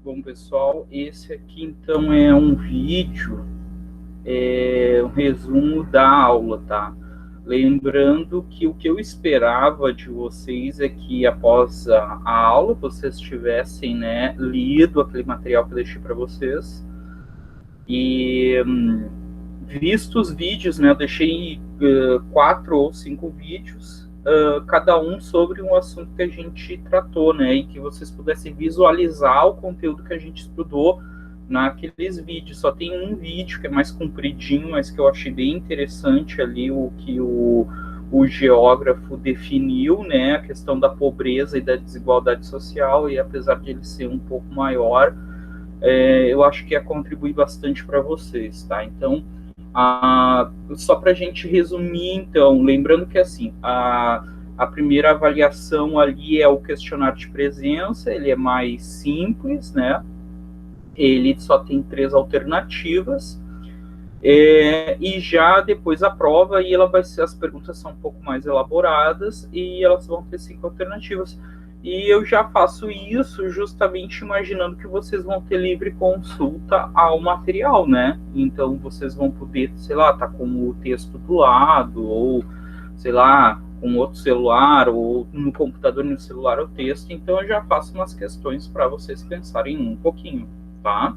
Bom, pessoal, esse aqui então é um vídeo, um resumo da aula, tá? Lembrando que o que eu esperava de vocês é que após a aula vocês tivessem, né, lido aquele material que eu deixei para vocês e visto os vídeos, né? Eu deixei 4 ou 5 vídeos, cada um sobre um assunto que a gente tratou, né? E que vocês pudessem visualizar o conteúdo que a gente estudou naqueles vídeos. Só tem um vídeo que é mais compridinho, mas que eu achei bem interessante ali, o que o geógrafo definiu, né? A questão da pobreza e da desigualdade social, e apesar de ele ser um pouco maior, eu acho que ia contribuir bastante para vocês, tá? Então, só para a gente resumir, então, lembrando que assim, a primeira avaliação ali é o questionário de presença, ele é mais simples, né? Ele só tem 3 alternativas, e já depois a prova, e ela vai ser, as perguntas são um pouco mais elaboradas, e elas vão ter 5 alternativas. E eu já faço isso justamente imaginando que vocês vão ter livre consulta ao material, né? Então vocês vão poder, sei lá, tá com o texto do lado, ou sei lá, com outro celular, ou no computador, no celular, o texto. Então eu já faço umas questões para vocês pensarem um pouquinho, tá?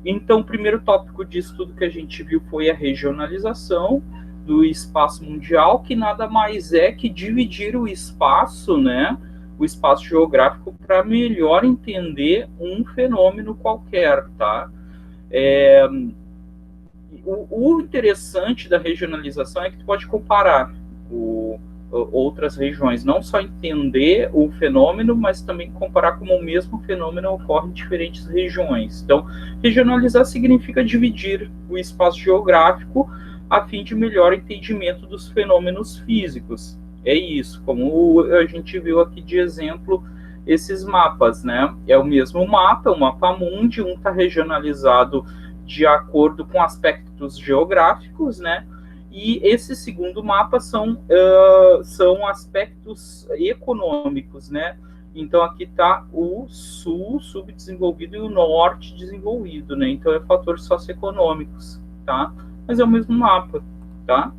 Então, o primeiro tópico de estudo que a gente viu foi a regionalização do espaço mundial, que nada mais é que dividir o espaço, né, o espaço geográfico, para melhor entender um fenômeno qualquer, tá? O interessante da regionalização é que tu pode comparar outras regiões, não só entender o fenômeno, mas também comparar como o mesmo fenômeno ocorre em diferentes regiões. Então, regionalizar significa dividir o espaço geográfico a fim de melhor entendimento dos fenômenos físicos. É isso, como a gente viu aqui de exemplo, esses mapas, né? É o mesmo mapa, o mapa mundi, um está regionalizado de acordo com aspectos geográficos, né? E esse segundo mapa são aspectos econômicos, né? Então, aqui está o sul subdesenvolvido e o norte desenvolvido, né? Então, é fatores socioeconômicos, tá? Mas é o mesmo mapa, tá?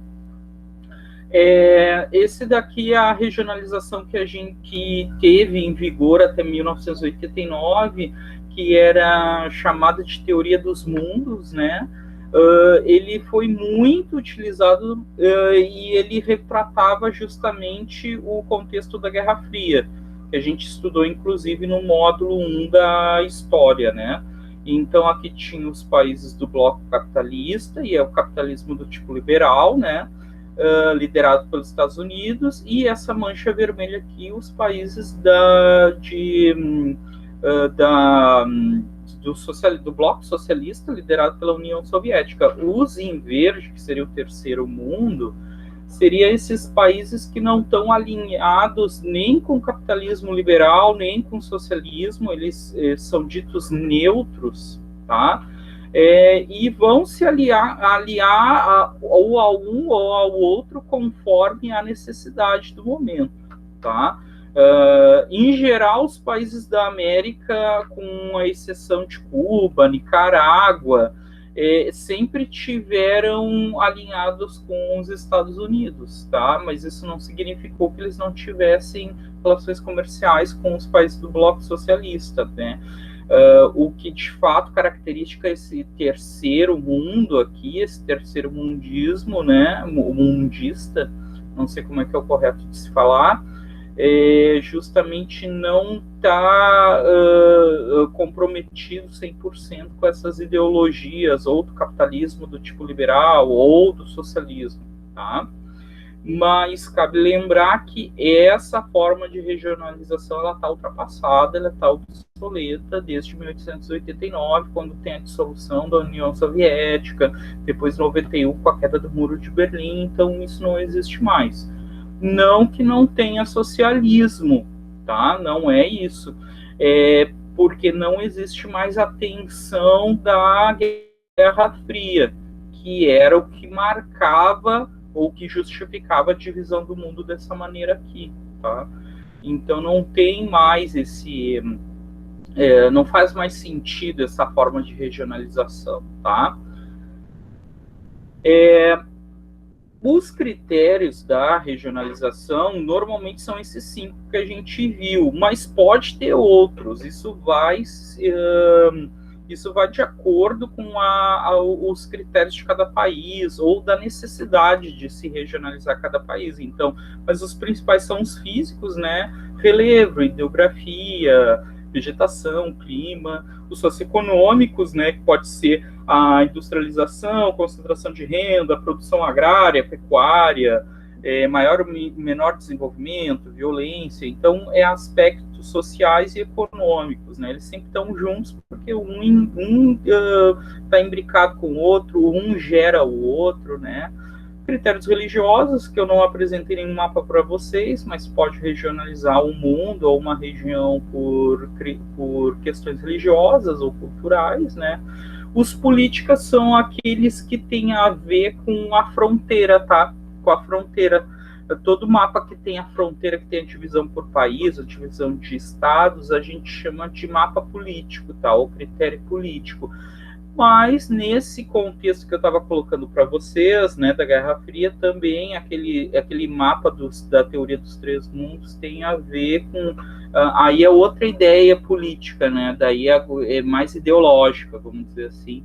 Esse daqui é a regionalização que a gente teve em vigor até 1989, que era chamada de teoria dos mundos, né? Ele foi muito utilizado e ele retratava justamente o contexto da Guerra Fria, que a gente estudou inclusive no módulo 1 da história, né? Então aqui tinha os países do bloco capitalista, e é o capitalismo do tipo liberal, né? Liderado pelos Estados Unidos, e essa mancha vermelha aqui, os países do bloco socialista, liderado pela União Soviética. Os em verde, que seria o terceiro mundo, seriam esses países que não estão alinhados nem com o capitalismo liberal, nem com o socialismo, eles são ditos neutros, tá? E vão se aliar ou a um ou ao outro conforme a necessidade do momento, tá? Em geral, os países da América, com a exceção de Cuba, Nicarágua, sempre tiveram alinhados com os Estados Unidos, tá? Mas isso não significou que eles não tivessem relações comerciais com os países do bloco socialista, né? O que de fato caracteriza esse terceiro mundo aqui, esse terceiro mundismo, né? Mundista, não sei como é que é o correto de se falar, justamente não está comprometido 100% com essas ideologias, ou do capitalismo do tipo liberal, ou do socialismo, tá? Mas cabe lembrar que essa forma de regionalização ela está ultrapassada, ela está obsoleta desde 1889, quando tem a dissolução da União Soviética, depois 91 com a queda do Muro de Berlim, então isso não existe mais. Não que não tenha socialismo, tá? Não é isso. Porque não existe mais a tensão da Guerra Fria, que era o que marcava ou que justificava a divisão do mundo dessa maneira aqui, tá? Então não tem mais não faz mais sentido essa forma de regionalização, tá? Os critérios da regionalização normalmente são esses 5 que a gente viu, mas pode ter outros. Isso vai de acordo com os critérios de cada país ou da necessidade de se regionalizar cada país. Então, mas os principais são os físicos, né? Relevo, hidrografia, vegetação, clima, os socioeconômicos, né, que pode ser a industrialização, concentração de renda, produção agrária, pecuária, maior ou menor desenvolvimento, violência. Então, aspectos sociais e econômicos, né? Eles sempre estão juntos porque um está imbricado com o outro, um gera o outro, né? Critérios religiosos, que eu não apresentei nenhum mapa para vocês, mas pode regionalizar o mundo ou uma região por questões religiosas ou culturais, né? Os políticas são aqueles que têm a ver com a fronteira, tá? Com a fronteira. Todo mapa que tem a fronteira, que tem a divisão por país, a divisão de estados, a gente chama de mapa político, tá? Ou critério político. Mas nesse contexto que eu estava colocando para vocês, né, da Guerra Fria, também aquele mapa da teoria dos 3 mundos tem a ver com... aí é outra ideia política, né? Daí é mais ideológica, vamos dizer assim.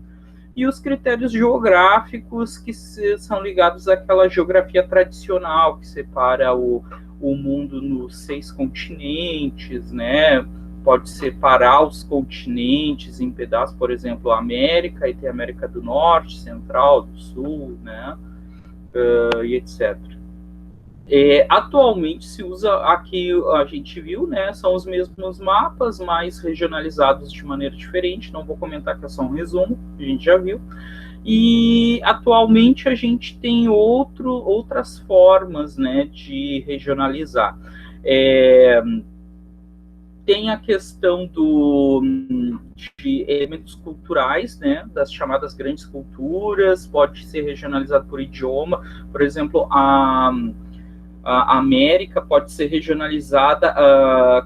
E os critérios geográficos, que são ligados àquela geografia tradicional, que separa o mundo nos 6 continentes, né? Pode separar os continentes em pedaços, por exemplo, a América, e tem a América do Norte, Central, do Sul, né? E etc. Atualmente se usa, aqui a gente viu, né? São os mesmos mapas, mas regionalizados de maneira diferente. Não vou comentar que é só um resumo, a gente já viu. E atualmente a gente tem outras formas, né, de regionalizar. Tem a questão de elementos culturais, né, das chamadas grandes culturas, pode ser regionalizado por idioma. Por exemplo, a América pode ser regionalizada,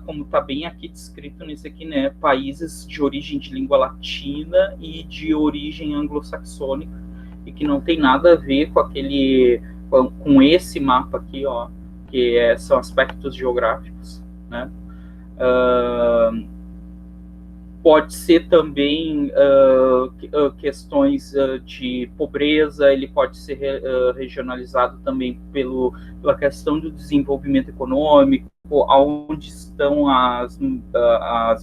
como está bem aqui descrito nesse aqui, né, países de origem de língua latina e de origem anglo-saxônica, e que não tem nada a ver com esse mapa aqui, ó, que são aspectos geográficos, né. Pode ser também questões de pobreza, ele pode ser regionalizado também pela questão do desenvolvimento econômico, onde estão as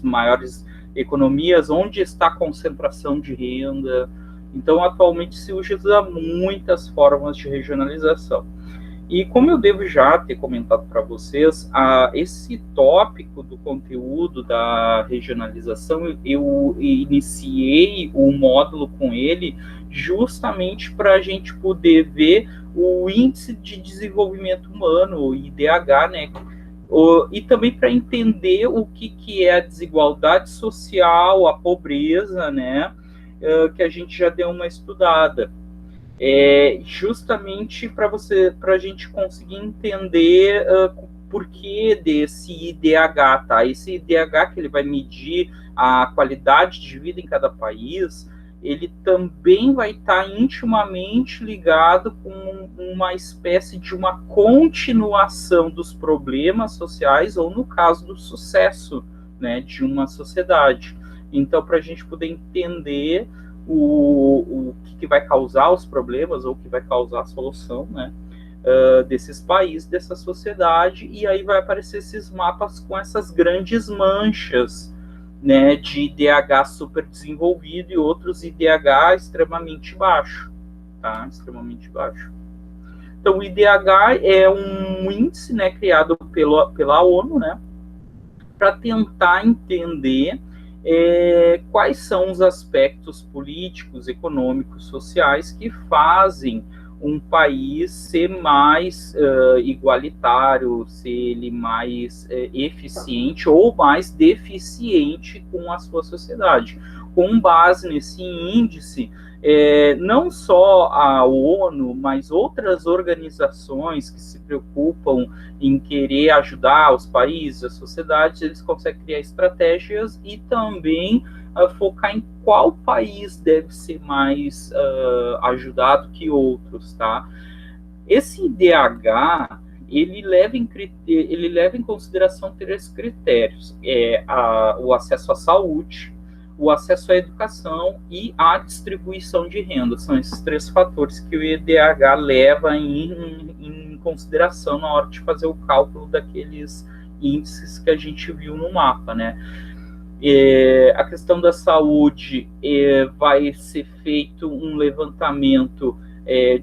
maiores economias, onde está a concentração de renda. Então, atualmente se usa muitas formas de regionalização. E como eu devo já ter comentado para vocês, esse tópico do conteúdo da regionalização, eu iniciei o módulo com ele justamente para a gente poder ver o Índice de Desenvolvimento Humano, o IDH, né? E também para entender o que é a desigualdade social, a pobreza, né? Que a gente já deu uma estudada. Justamente para a gente conseguir entender por que desse IDH, tá? Esse IDH que ele vai medir a qualidade de vida em cada país, ele também vai estar intimamente ligado com uma espécie de uma continuação dos problemas sociais, ou no caso do sucesso, né, de uma sociedade. Então, para a gente poder entender o que vai causar os problemas, ou o que vai causar a solução, né, desses países, dessa sociedade, e aí vai aparecer esses mapas com essas grandes manchas, né, de IDH super desenvolvido e outros IDH extremamente baixo, tá? Extremamente baixo. Então, o IDH é um índice, né, criado pela ONU, né, para tentar entender quais são os aspectos políticos, econômicos, sociais que fazem um país ser mais igualitário, ser ele mais eficiente ou mais deficiente com a sua sociedade. com base nesse índice, não só a ONU, mas outras organizações que se preocupam em querer ajudar os países, as sociedades, eles conseguem criar estratégias e também focar em qual país deve ser mais ajudado que outros, tá? Esse IDH, ele leva em consideração 3 critérios: o acesso à saúde, o acesso à educação e a distribuição de renda. São esses 3 fatores que o IDH leva em consideração na hora de fazer o cálculo daqueles índices que a gente viu no mapa, né? A questão da saúde, vai ser feito um levantamento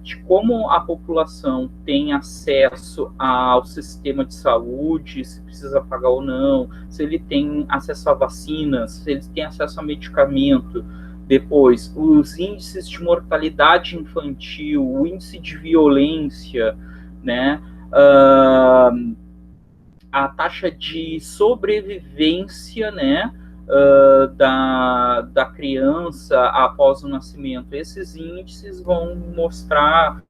de como a população tem acesso ao sistema de saúde, se precisa pagar ou não, se ele tem acesso a vacinas, se ele tem acesso a medicamento. Depois, os índices de mortalidade infantil, o índice de violência, né? A taxa de sobrevivência, né? Da criança após o nascimento. Esses índices vão mostrar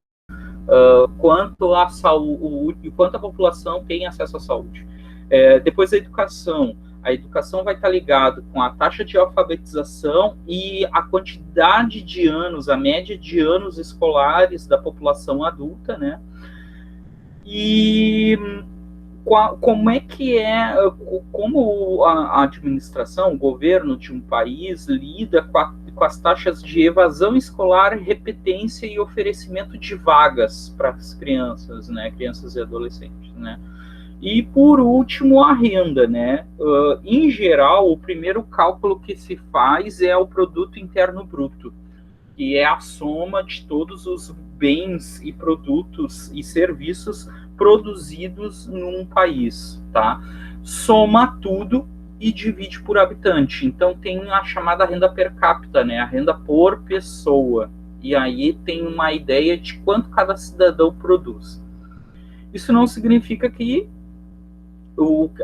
quanto a população tem acesso à saúde. Depois, a educação vai estar ligada com a taxa de alfabetização e a quantidade de anos, a média de anos escolares da população adulta, né? E como a administração, o governo de um país lida com as taxas de evasão escolar, repetência e oferecimento de vagas para as crianças, né, crianças e adolescentes, né? E por último, a renda, né? Em geral, o primeiro cálculo que se faz é o produto interno bruto, que é a soma de todos os bens e produtos e serviços produzidos num país, tá? Soma tudo e divide por habitante. Então tem a chamada renda per capita, né? A renda por pessoa. E aí tem uma ideia de quanto cada cidadão produz. Isso não significa que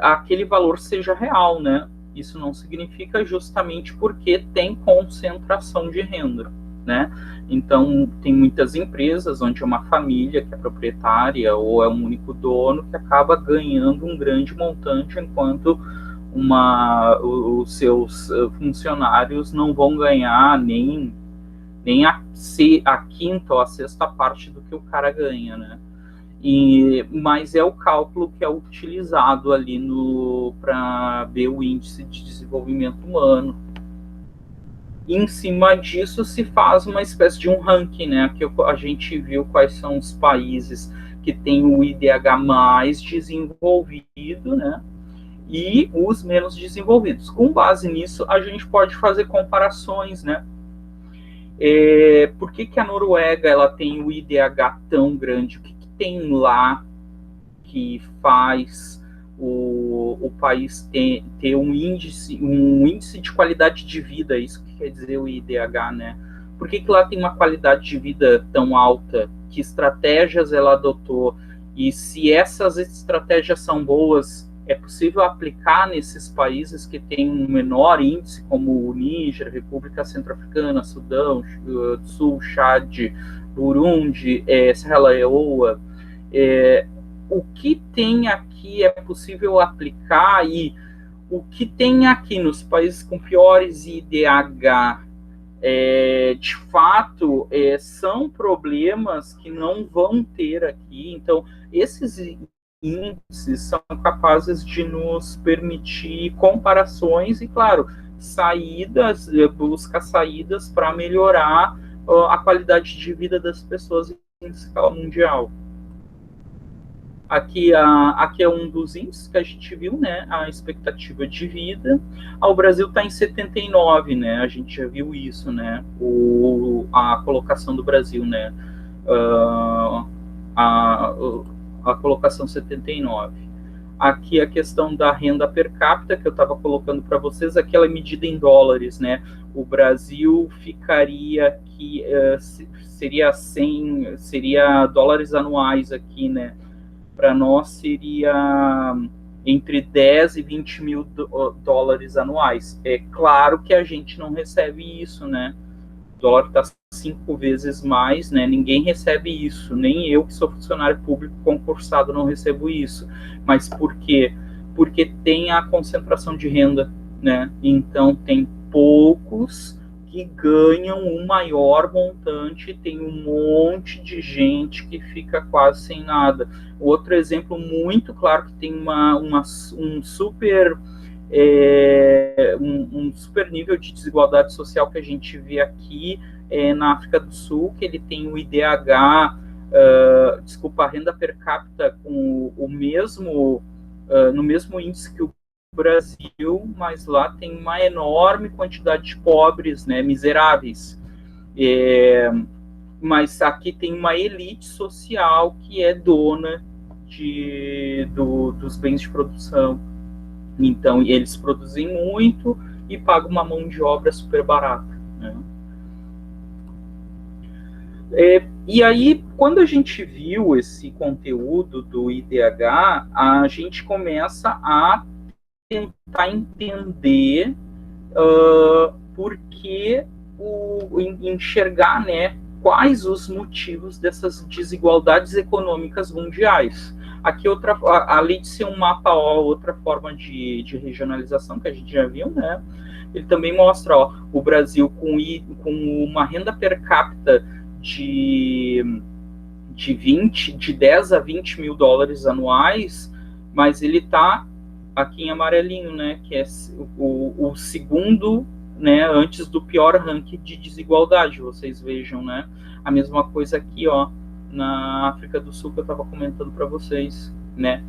aquele valor seja real, né? Isso não significa justamente porque tem concentração de renda, né? Então, tem muitas empresas onde é uma família que é proprietária ou é um único dono que acaba ganhando um grande montante, enquanto os seus funcionários não vão ganhar nem a quinta ou a sexta parte do que o cara ganha, né? Mas é o cálculo que é utilizado ali para ver o índice de desenvolvimento humano. E em cima disso se faz uma espécie de um ranking, né? Que a gente viu quais são os países que têm o IDH mais desenvolvido, né? E os menos desenvolvidos. Com base nisso, a gente pode fazer comparações, né? Por que a Noruega ela tem o IDH tão grande? O que tem lá que faz o país ter um índice de qualidade de vida? Isso que quer dizer o IDH, né? Por que lá tem uma qualidade de vida tão alta? Que estratégias ela adotou? E se essas estratégias são boas, é possível aplicar nesses países que têm um menor índice, como o Níger, República Centro-Africana, Sudão do Sul, Chad, Burundi, Serra Leoa? O que tem aqui é possível aplicar, e o que tem aqui nos países com piores IDH, de fato, são problemas que não vão ter aqui. Então, esses índices são capazes de nos permitir comparações e, claro, buscar saídas para melhorar a qualidade de vida das pessoas em escala mundial. Aqui é um dos índices que a gente viu, né? A expectativa de vida. O Brasil está em 79, né? A gente já viu isso, né? A colocação do Brasil, né? A colocação 79. Aqui a questão da renda per capita, que eu estava colocando para vocês, aquela medida em dólares, né? O Brasil ficaria aqui, seria dólares anuais aqui, né? Para nós seria entre 10 e 20 mil dólares anuais. É claro que a gente não recebe isso, né? O dólar está 5 vezes mais, né? Ninguém recebe isso, nem eu que sou funcionário público concursado não recebo isso. Mas por quê? Porque tem a concentração de renda, né? Então tem poucos que ganham um maior montante, tem um monte de gente que fica quase sem nada. Outro exemplo muito claro que tem um super um super nível de desigualdade social que a gente vê aqui na África do Sul, que ele tem o IDH, a renda per capita com o mesmo, no mesmo índice que o Brasil, mas lá tem uma enorme quantidade de pobres, né, miseráveis. Mas aqui tem uma elite social que é dona dos bens de produção. Então, eles produzem muito e pagam uma mão de obra super barata, né? E aí, quando a gente viu esse conteúdo do IDH, a gente começa a tentar entender por que enxergar, né, quais os motivos dessas desigualdades econômicas mundiais. Aqui, além de ser um mapa, outra forma de regionalização que a gente já viu, né? Ele também mostra o Brasil com uma renda per capita de 10 a 20 mil dólares anuais, mas ele está aqui em amarelinho, né? Que é o segundo, né? Antes do pior ranking de desigualdade, vocês vejam, né? A mesma coisa aqui, na África do Sul que eu estava comentando para vocês, né?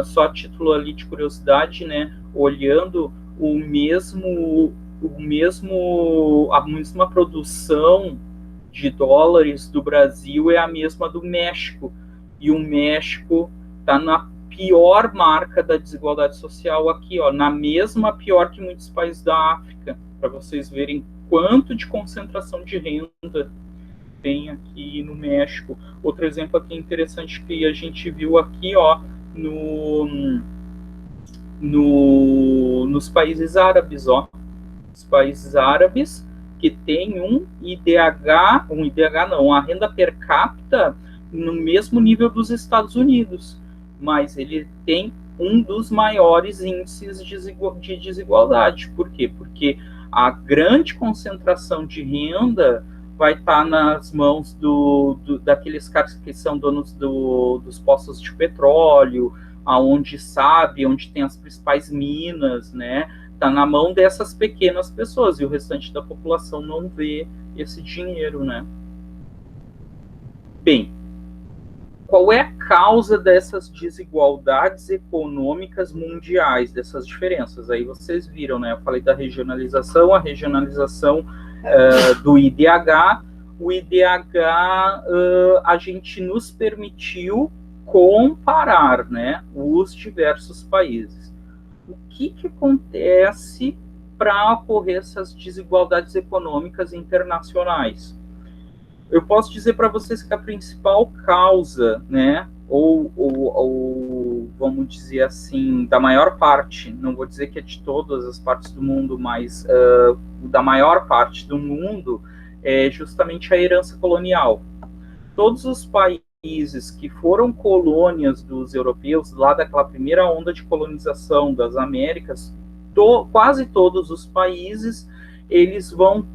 Só a título ali de curiosidade, né? Olhando a mesma produção de dólares do Brasil é a mesma do México, e o México está na pior marca da desigualdade social aqui, na mesma pior que muitos países da África, para vocês verem quanto de concentração de renda tem aqui no México. Outro exemplo aqui interessante que a gente viu aqui, nos países árabes, os países árabes que tem a renda per capita no mesmo nível dos Estados Unidos, mas ele tem um dos maiores índices de desigualdade. Por quê? Porque a grande concentração de renda vai estar nas mãos daqueles caras que são donos dos poços de petróleo, onde tem as principais minas, né? Está na mão dessas pequenas pessoas, e o restante da população não vê esse dinheiro, né? Bem, qual é a causa dessas desigualdades econômicas mundiais, dessas diferenças? Aí vocês viram, né? Eu falei da regionalização, a regionalização do IDH. O IDH, a gente nos permitiu comparar, né, os diversos países. O que acontece para ocorrer essas desigualdades econômicas internacionais? Eu posso dizer para vocês que a principal causa, né, ou vamos dizer assim, da maior parte, não vou dizer que é de todas as partes do mundo, mas da maior parte do mundo, é justamente a herança colonial. Todos os países que foram colônias dos europeus, lá daquela primeira onda de colonização das Américas, quase todos os países, eles vão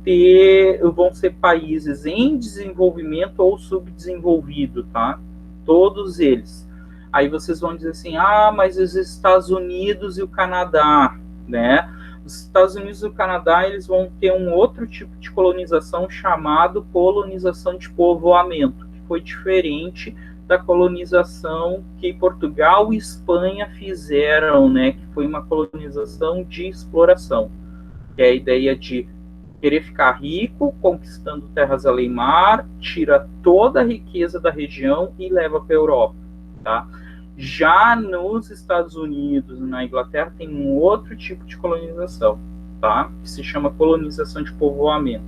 ser países em desenvolvimento ou subdesenvolvido, tá? Todos eles. Aí vocês vão dizer assim, mas os Estados Unidos e o Canadá, né? Os Estados Unidos e o Canadá, eles vão ter um outro tipo de colonização chamado colonização de povoamento, que foi diferente da colonização que Portugal e Espanha fizeram, né? Que foi uma colonização de exploração, que é a ideia de querer ficar rico, conquistando terras além mar, tira toda a riqueza da região e leva para a Europa, tá? Já nos Estados Unidos, na Inglaterra, tem um outro tipo de colonização, tá? Que se chama colonização de povoamento.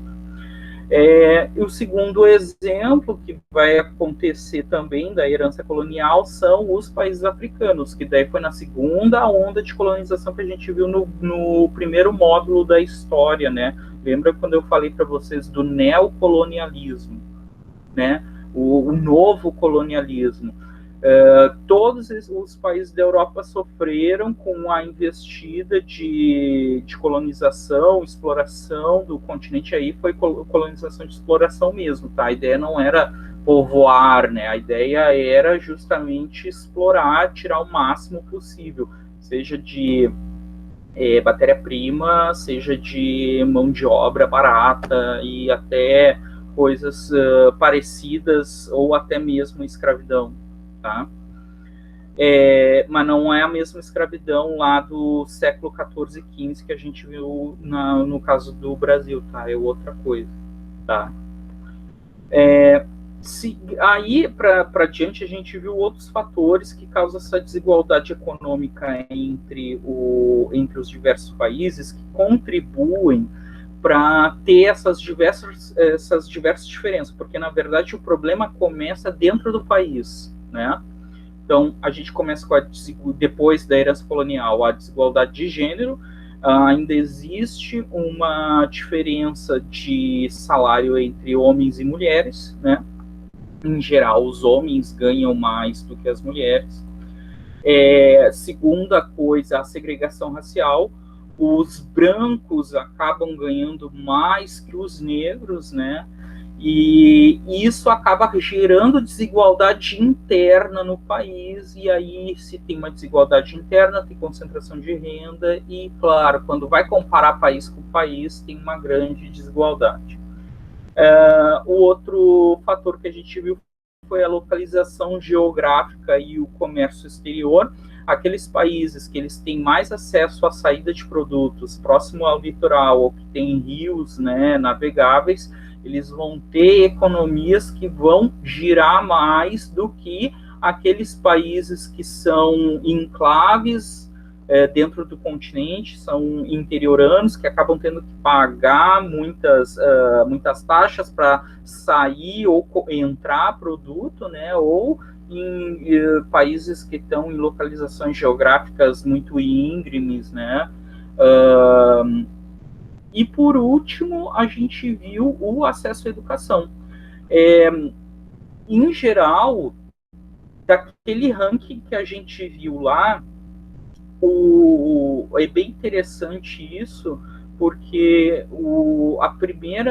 E o segundo exemplo que vai acontecer também da herança colonial são os países africanos, que daí foi na segunda onda de colonização que a gente viu no primeiro módulo da história, né? Lembra quando eu falei para vocês do neocolonialismo, né? O novo colonialismo. Todos os países da Europa sofreram com a investida de colonização, exploração do continente. Aí foi colonização de exploração mesmo, tá? A ideia não era povoar, né? A ideia era justamente explorar, tirar o máximo possível, seja de matéria-prima, seja de mão de obra barata e até coisas parecidas ou até mesmo escravidão. Tá? Mas não é a mesma escravidão lá do século XIV e XV que a gente viu no caso do Brasil, tá? É outra coisa, tá? Aí, para diante, a gente viu outros fatores que causam essa desigualdade econômica entre os diversos países, que contribuem para ter essas diversas diferenças, porque, na verdade, o problema começa dentro do país, né? Então, a gente começa com depois da herança colonial, a desigualdade de gênero. Ainda existe uma diferença de salário entre homens e mulheres, né? Em geral, os homens ganham mais do que as mulheres. Segunda coisa, a segregação racial. Os brancos acabam ganhando mais que os negros, né? E isso acaba gerando desigualdade interna no país, e aí se tem uma desigualdade interna, tem concentração de renda, e claro, quando vai comparar país com país, tem uma grande desigualdade. O outro fator que a gente viu foi a localização geográfica e o comércio exterior. Aqueles países que eles têm mais acesso à saída de produtos próximo ao litoral, ou que tem rios, né, navegáveis, eles vão ter economias que vão girar mais do que aqueles países que são enclaves dentro do continente, são interioranos, que acabam tendo que pagar muitas taxas para sair ou entrar produto, né, ou em países que estão em localizações geográficas muito íngremes, né. E, por último, a gente viu o acesso à educação. Em geral, daquele ranking que a gente viu lá, é bem interessante isso, porque o primeiro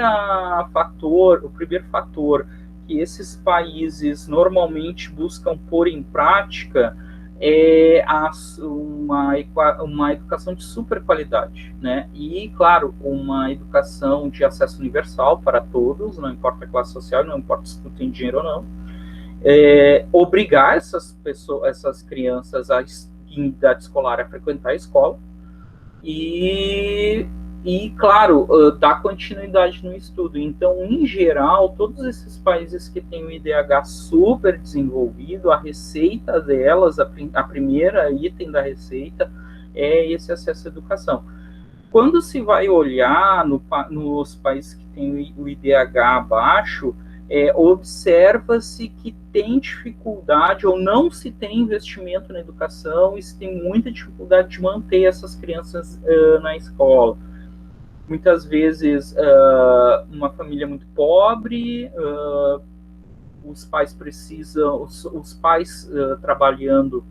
fator que esses países normalmente buscam pôr em prática é uma educação de super qualidade, né? E, claro, uma educação de acesso universal para todos, não importa a classe social, não importa se tu tem dinheiro ou não. Obrigar essas crianças em idade escolar a frequentar a escola e claro, dar continuidade no estudo. Então, em geral, todos esses países que têm o IDH super desenvolvido, a receita delas, a primeira item da receita é esse acesso à educação. Quando se vai olhar nos países que têm o IDH baixo, observa-se que tem dificuldade ou não se tem investimento na educação e se tem muita dificuldade de manter essas crianças na escola. Muitas vezes, uma família muito pobre, os pais trabalhando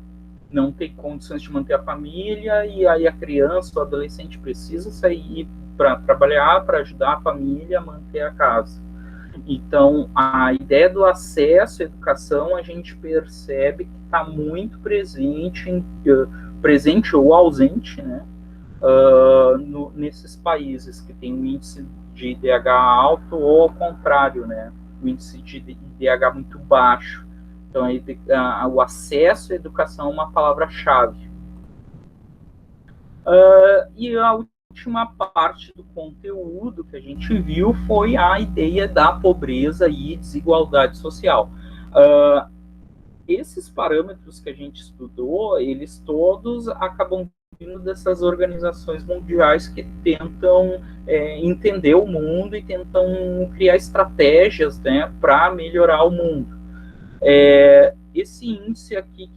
não tem condições de manter a família, e aí a criança, o adolescente precisa sair para trabalhar, para ajudar a família a manter a casa. Então, a ideia do acesso à educação, a gente percebe que está muito presente ou ausente, né, nesses países que tem um índice de IDH alto, ou ao contrário, né, o índice de IDH muito baixo. Então, o acesso à educação é uma palavra-chave. E a última parte do conteúdo que a gente viu foi a ideia da pobreza e desigualdade social. Esses parâmetros que a gente estudou, eles todos acabam vindo dessas organizações mundiais que tentam entender o mundo e tentam criar estratégias, né, para melhorar o mundo. Esse índice aqui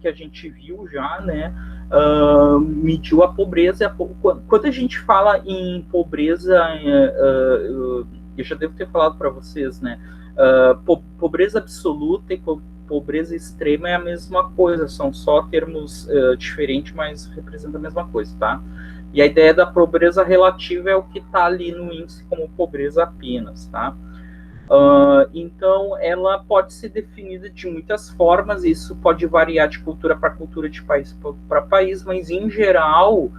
que a gente viu já, né, mediu a pobreza. Quando a gente fala em pobreza, eu já devo ter falado para vocês, né, pobreza absoluta e pobreza extrema é a mesma coisa, são só termos diferentes, mas representam a mesma coisa, tá? E a ideia da pobreza relativa é o que está ali no índice como pobreza apenas, tá? Então, ela pode ser definida de muitas formas, isso pode variar de cultura para cultura, de país para país, mas, em geral,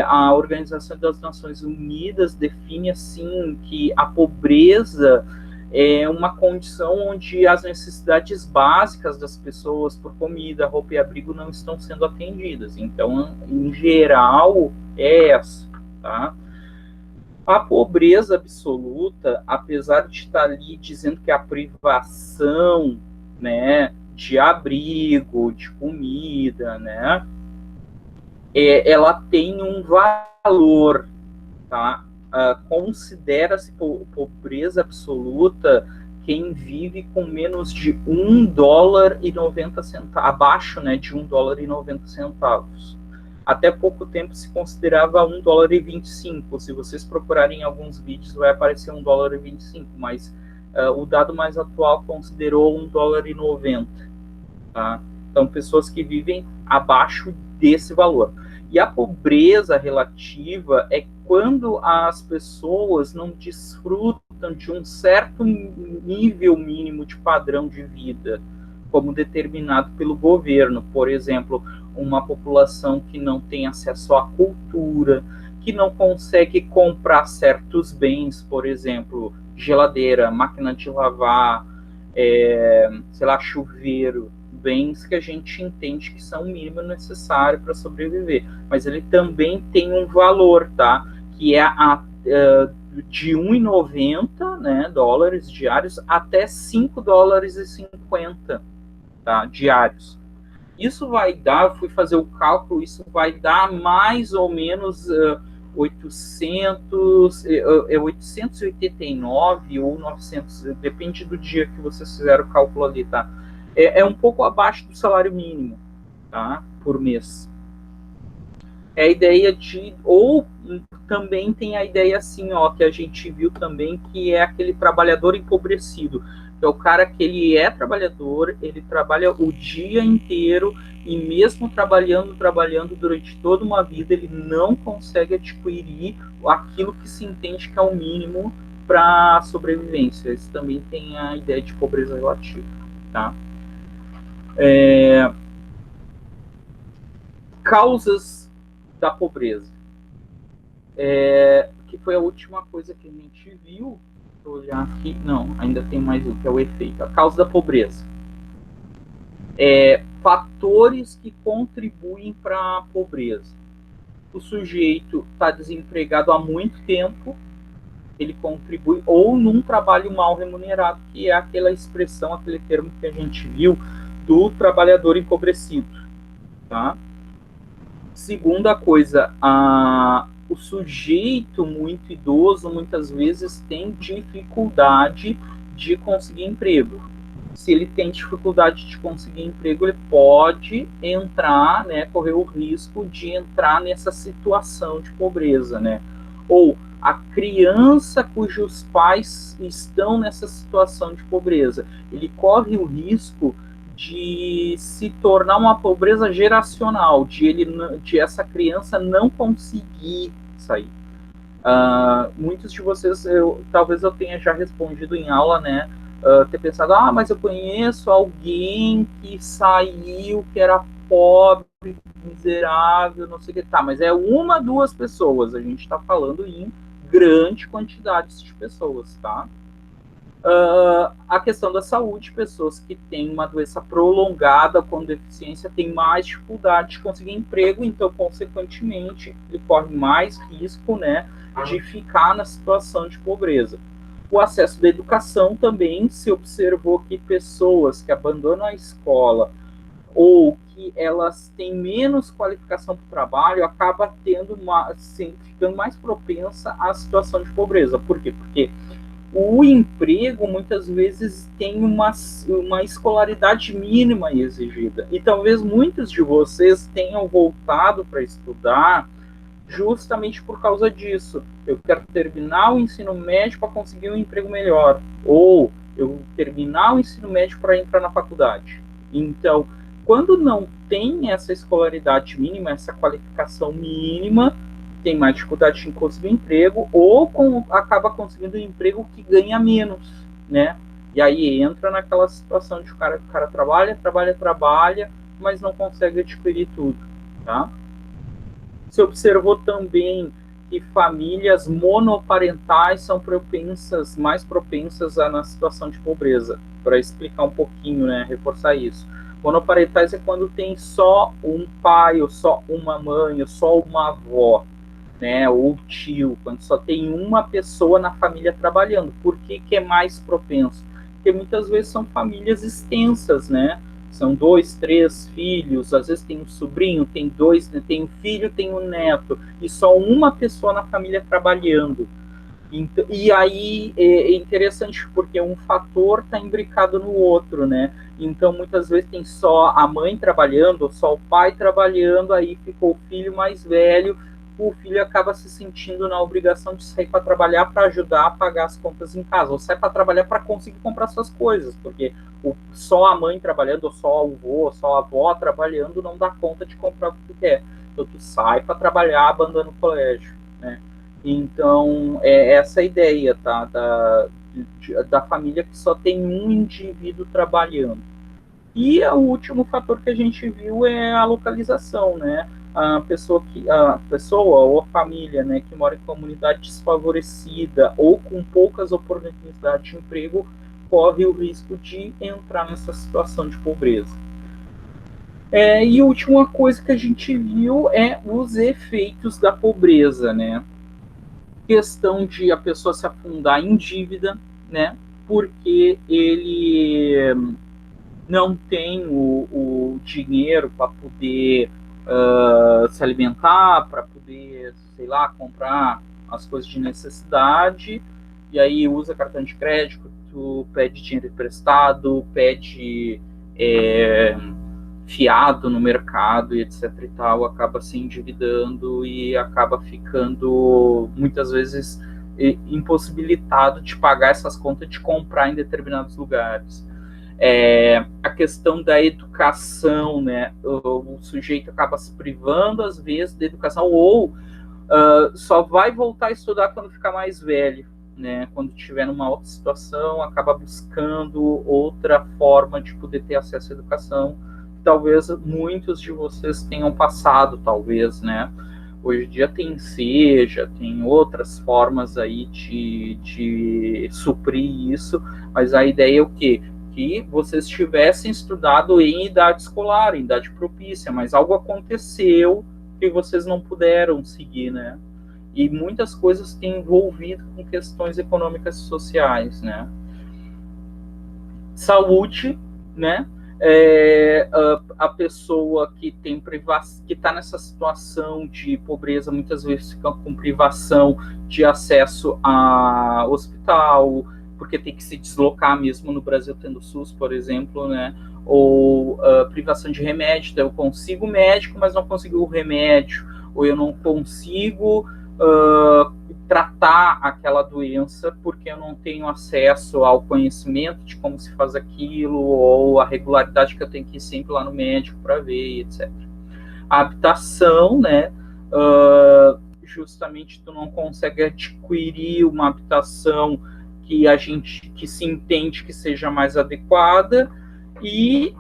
a Organização das Nações Unidas define, assim, que a pobreza é uma condição onde as necessidades básicas das pessoas por comida, roupa e abrigo não estão sendo atendidas. Então, em geral, é essa, tá? A pobreza absoluta, apesar de estar ali dizendo que a privação, né, de abrigo, de comida, né, ela tem um valor, tá? Considera-se pobreza absoluta quem vive com menos de $1,90, abaixo, né, de $1,90. Até pouco tempo se considerava $1,25. Se vocês procurarem em alguns vídeos, vai aparecer $1,25, mas o dado mais atual considerou $1,90. Tá? Então, pessoas que vivem abaixo desse valor. E a pobreza relativa é quando as pessoas não desfrutam de um certo nível mínimo de padrão de vida, como determinado pelo governo. Por exemplo, uma população que não tem acesso à cultura, que não consegue comprar certos bens, por exemplo, geladeira, máquina de lavar, sei lá, chuveiro, bens que a gente entende que são o mínimo necessário para sobreviver. Mas ele também tem um valor, tá? Que é de $1,90, né, dólares diários até $5,50, tá, diários. Isso vai dar, eu fui fazer o cálculo, isso vai dar mais ou menos 889 ou 900, depende do dia que vocês fizeram o cálculo ali, tá? É um pouco abaixo do salário mínimo, tá, por mês. É a ideia de, ou também tem a ideia assim, ó, que a gente viu também, que é aquele trabalhador empobrecido, que é o cara que ele é trabalhador, ele trabalha o dia inteiro e mesmo trabalhando durante toda uma vida, ele não consegue adquirir aquilo que se entende que é o mínimo para sobrevivência. Isso também tem a ideia de pobreza relativa, tá? Causas da pobreza, que foi a última coisa que a gente viu. Vou olhar aqui, não, ainda tem mais um, que é o efeito, a causa da pobreza. Fatores que contribuem para a pobreza. O sujeito está desempregado há muito tempo, ele contribui, ou num trabalho mal remunerado, que é aquela expressão, aquele termo que a gente viu do trabalhador empobrecido, tá? Segunda coisa, o sujeito muito idoso muitas vezes tem dificuldade de conseguir emprego. Se ele tem dificuldade de conseguir emprego, ele pode entrar, né, correr o risco de entrar nessa situação de pobreza, né? Ou a criança cujos pais estão nessa situação de pobreza, ele corre o risco de se tornar uma pobreza geracional, de essa criança não conseguir sair. Muitos de vocês, talvez eu tenha já respondido em aula, né, ter pensado, mas eu conheço alguém que saiu, que era pobre, miserável, não sei o que, tá, mas é uma, duas pessoas, a gente está falando em grande quantidade de pessoas, tá? A questão da saúde, pessoas que têm uma doença prolongada com deficiência têm mais dificuldade de conseguir emprego, então, consequentemente, ele corre mais risco, né, de ficar na situação de pobreza. O acesso da educação também se observou que pessoas que abandonam a escola ou que elas têm menos qualificação para o trabalho acaba ficando mais propensa à situação de pobreza. Por quê? Porque o emprego muitas vezes tem uma escolaridade mínima exigida. E talvez muitos de vocês tenham voltado para estudar justamente por causa disso. Eu quero terminar o ensino médio para conseguir um emprego melhor. Ou eu terminar o ensino médio para entrar na faculdade. Então, quando não tem essa escolaridade mínima, essa qualificação mínima, tem mais dificuldade em conseguir um emprego, ou acaba conseguindo um emprego que ganha menos, né? E aí entra naquela situação de o cara trabalha, mas não consegue adquirir tudo, tá? Se observou também que famílias monoparentais são mais propensas na situação de pobreza. Para explicar um pouquinho, né, reforçar isso. Monoparentais é quando tem só um pai, ou só uma mãe, ou só uma avó, né, ou tio, quando só tem uma pessoa na família trabalhando. Por que é mais propenso? Porque muitas vezes são famílias extensas, né? São 2, 3 filhos, às vezes tem um sobrinho, tem 2, tem um filho, tem um neto, e só uma pessoa na família trabalhando. Então, e aí é interessante porque um fator está imbricado no outro, né? Então muitas vezes tem só a mãe trabalhando, ou só o pai trabalhando, aí ficou o filho mais velho, o filho acaba se sentindo na obrigação de sair para trabalhar para ajudar a pagar as contas em casa, ou sai para trabalhar para conseguir comprar suas coisas, porque só a mãe trabalhando, ou só o avô, ou só a avó trabalhando não dá conta de comprar o que tu quer. Então tu sai para trabalhar, abandona o colégio, né? Então é essa ideia, tá? Da família que só tem um indivíduo trabalhando. E o último fator que a gente viu é a localização, né? A pessoa ou a família, né, que mora em comunidade desfavorecida ou com poucas oportunidades de emprego, corre o risco de entrar nessa situação de pobreza. E a última coisa que a gente viu é os efeitos da pobreza, né? Questão de a pessoa se afundar em dívida, né? Porque ele não tem o dinheiro para poder se alimentar, para poder, sei lá, comprar as coisas de necessidade, e aí usa cartão de crédito, pede dinheiro emprestado, pede fiado no mercado e etc e tal, acaba se endividando e acaba ficando muitas vezes impossibilitado de pagar essas contas, de comprar em determinados lugares. A questão da educação, né? O sujeito acaba se privando às vezes da educação, ou só vai voltar a estudar quando ficar mais velho, né? Quando estiver numa outra situação, acaba buscando outra forma de poder ter acesso à educação. Talvez muitos de vocês tenham passado, talvez, né? Hoje em dia tem SEJA, tem outras formas aí de suprir isso, mas a ideia é o quê? Que vocês tivessem estudado em idade escolar, em idade propícia, mas algo aconteceu que vocês não puderam seguir, né? E muitas coisas têm envolvido com questões econômicas e sociais, né? Saúde, né? A pessoa que tem que está nessa situação de pobreza muitas vezes fica com privação de acesso a hospital, porque tem que se deslocar mesmo no Brasil tendo SUS, por exemplo, né? Ou privação de remédio, então eu consigo médico, mas não consigo o remédio, ou eu não consigo tratar aquela doença porque eu não tenho acesso ao conhecimento de como se faz aquilo, ou a regularidade que eu tenho que ir sempre lá no médico para ver, etc. A habitação, né? Justamente tu não consegue adquirir uma habitação que se entende que seja mais adequada, e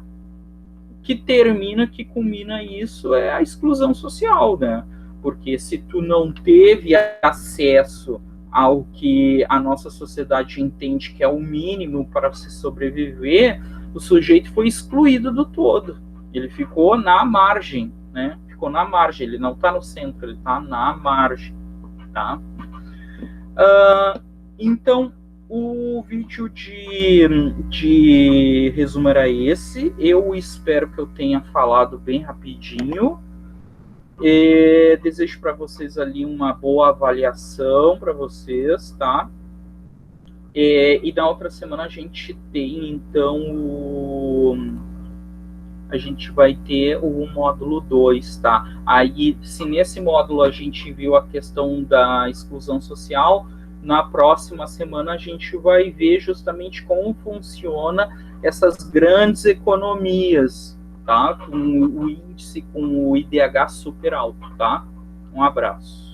que culmina isso é a exclusão social, né? Porque se tu não teve acesso ao que a nossa sociedade entende que é o mínimo para se sobreviver, o sujeito foi excluído do todo. Ele ficou na margem, né? Ficou na margem, ele não está no centro, ele está na margem, tá? Então, O vídeo de resumo era esse. Eu espero que eu tenha falado bem rapidinho. Desejo para vocês ali uma boa avaliação para vocês, tá? E na outra semana a gente tem, então, a gente vai ter o módulo 2, tá? Aí, se nesse módulo a gente viu a questão da exclusão social, na próxima semana a gente vai ver justamente como funciona essas grandes economias, tá? Com o índice, com o IDH super alto, tá? Um abraço.